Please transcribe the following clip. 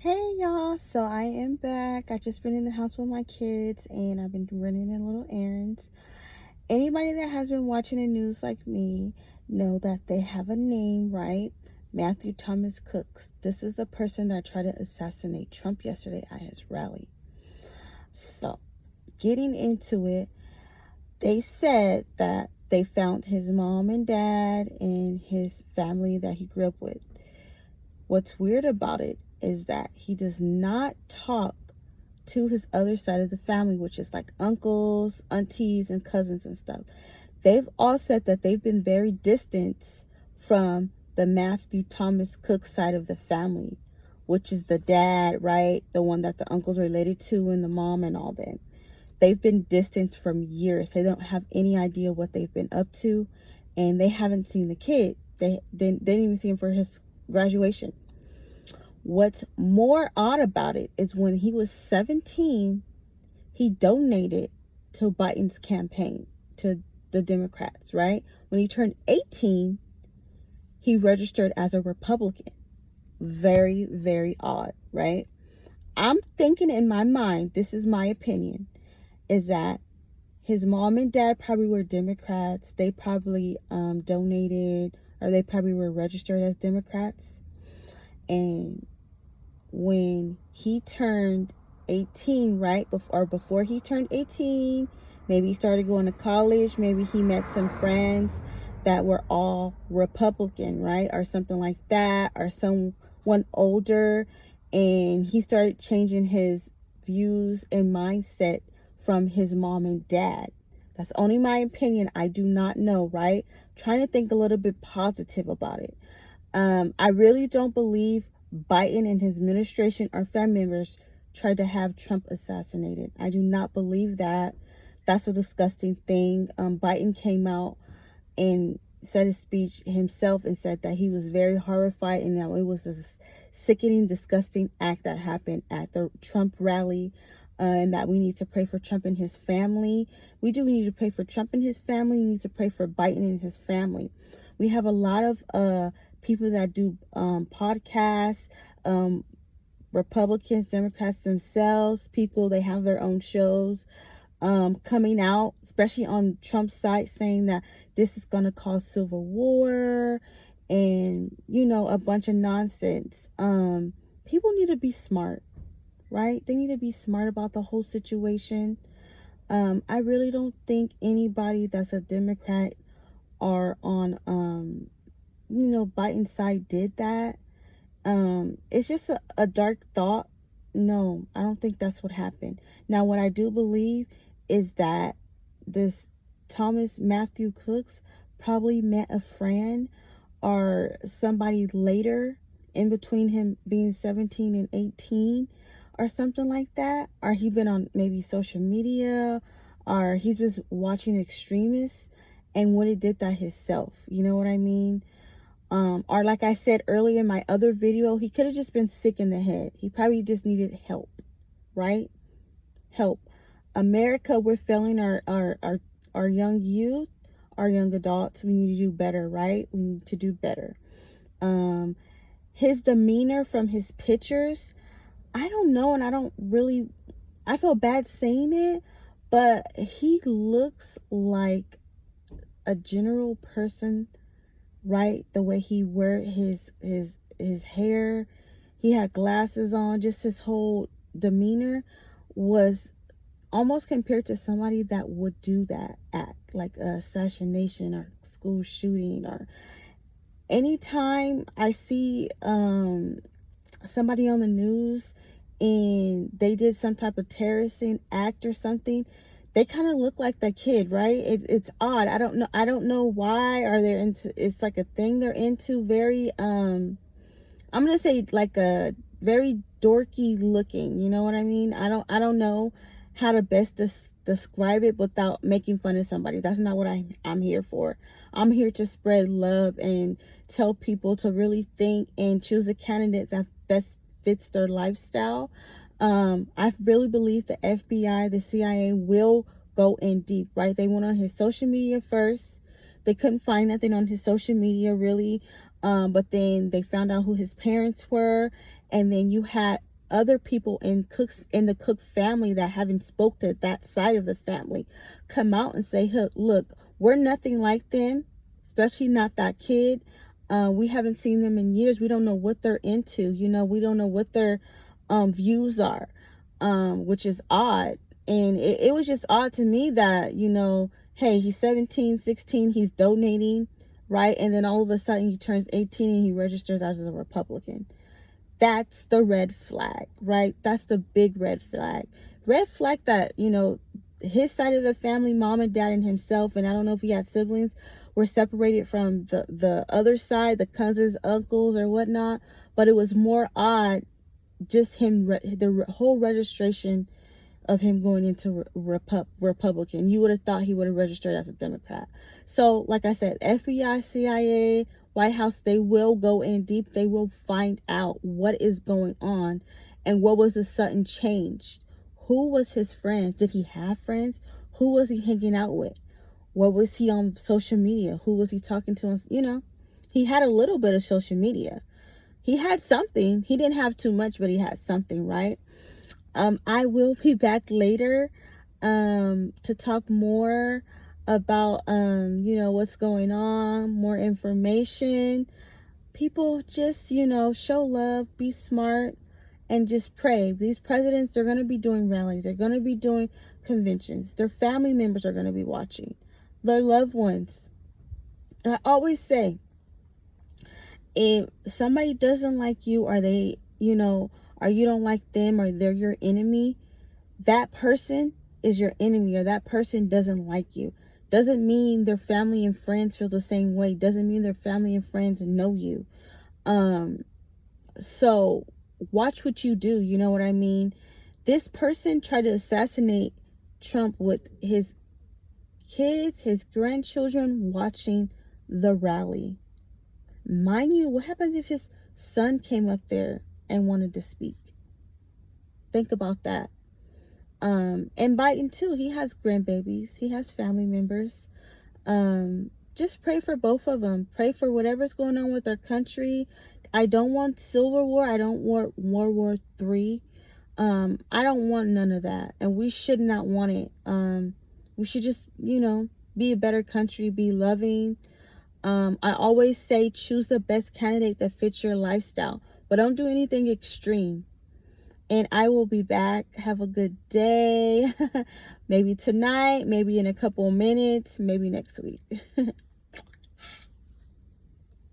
Hey y'all, so I am back. I just been in the house with my kids and I've been running a little errands. Anybody that has been watching the news like me know that they have a name, right? Matthew Thomas Crooks. This is the person that tried to assassinate Trump yesterday at his rally. So, getting into it, they said that they found his mom and dad and his family that he grew up with. What's weird about it is that he does not talk to his other side of the family, which is like uncles, aunties, and cousins and stuff. They've all said that they've been very distant from the Matthew Thomas Cook side of the family, which is the dad, right? The one that the uncle's related to and the mom and all that. They've been distant from years. They don't have any idea what they've been up to, and they haven't seen the kid. They didn't even see him for his graduation. What's more odd about it is when he was 17, he donated to Biden's campaign, to the Democrats, right? When he turned 18, he registered as a Republican. Very, very odd, right? I'm thinking in my mind, this is my opinion, is that his mom and dad probably were Democrats. They probably donated, or they probably were registered as Democrats. And when he turned 18, right? Before he turned 18, maybe he started going to college, maybe he met some friends that were all Republican, right? Or something like that, or someone older, and he started changing his views and mindset from his mom and dad. That's only my opinion. I do not know, right? Trying to think a little bit positive about it. I really don't believe Biden and his administration or family members tried to have Trump assassinated. I do not believe that. That's a disgusting thing. Biden came out and said his speech himself and said that he was very horrified and that it was a sickening, disgusting act that happened at the Trump rally. And that we need to pray for Trump and his family. We need to pray for Trump and his family. We need to pray for Biden and his family. We have a lot of people that do podcasts, Republicans, Democrats themselves, people, they have their own shows coming out, especially on Trump's side, saying that this is going to cause civil war and, a bunch of nonsense. People need to be smart, right? They need to be smart about the whole situation. I really don't think anybody that's a Democrat or on, Biden's side did that. It's just a dark thought. No, I don't think that's what happened. Now, what I do believe is that this Thomas Matthew Crooks probably met a friend or somebody later in between him being 17 and 18 or something like that. Or he been on maybe social media, or he's just watching extremists and would have did that himself. You know what I mean? Or like I said earlier in my other video, he could have just been sick in the head. He probably just needed help, right? Help. America, we're failing our young youth, our young adults. We need to do better, right? We need to do better. His demeanor from his pictures, I don't know, and I feel bad saying it, but he looks like a general person, right? The way he wear his hair, he had glasses on, just his whole demeanor was almost compared to somebody that would do that act, like a assassination or school shooting. Or anytime I see somebody on the news and they did some type of terroristic act or something, they kind of look like that kid, right? It's odd. I don't know why. Are they into, it's like a thing they're into, very I'm gonna say like a very dorky looking, you know what I mean? I don't know how to best describe it without making fun of somebody. That's not what I'm here for. I'm here to spread love and tell people to really think and choose a candidate that best fits their lifestyle. I really believe the FBI, the CIA will go in deep, right? They went on his social media first. They couldn't find nothing on his social media really. But then they found out who his parents were. And then you had other people in the Cook family that haven't spoke to that side of the family come out and say, hey, look, we're nothing like them, especially not that kid. We haven't seen them in years. We don't know what they're into. We don't know what their views are, which is odd. And it was just odd to me that, hey, he's 17, 16, he's donating, right? And then all of a sudden he turns 18 and he registers as a Republican. That's the red flag, right? That's the big red flag. Red flag that, his side of the family, mom and dad and himself, and I don't know if he had siblings, were separated from the other side, the cousins, uncles, or whatnot. But it was more odd, just him, the whole registration of him going into Republican. You would have thought he would have registered as a Democrat. So, like I said, FBI, CIA, White House, they will go in deep. They will find out what is going on and what was the sudden change. Who was his friends? Did he have friends? Who was he hanging out with? What was he on social media? Who was he talking to? He had a little bit of social media. He had something. He didn't have too much, but he had something, right? I will be back later to talk more about what's going on, more information. People just, show love, be smart, and just pray. These presidents, they're going to be doing rallies. They're going to be doing conventions. Their family members are going to be watching. Their loved ones. I always say, if somebody doesn't like you, or they, or you don't like them, or they're your enemy, that person is your enemy, or that person doesn't like you. Doesn't mean their family and friends feel the same way. Doesn't mean their family and friends know you. So watch what you do. You know what I mean? This person tried to assassinate Trump with his kids, his grandchildren watching the rally. Mind you, what happens if his son came up there and wanted to speak? Think about that. And Biden too, he has grandbabies, he has family members. Just pray for both of them. Pray for whatever's going on with our country. I don't want civil war. I don't want World War III. I don't want none of that, and we should not want it. We should just, be a better country, be loving. I always say choose the best candidate that fits your lifestyle, but don't do anything extreme. And I will be back. Have a good day. Maybe tonight, maybe in a couple of minutes, maybe next week.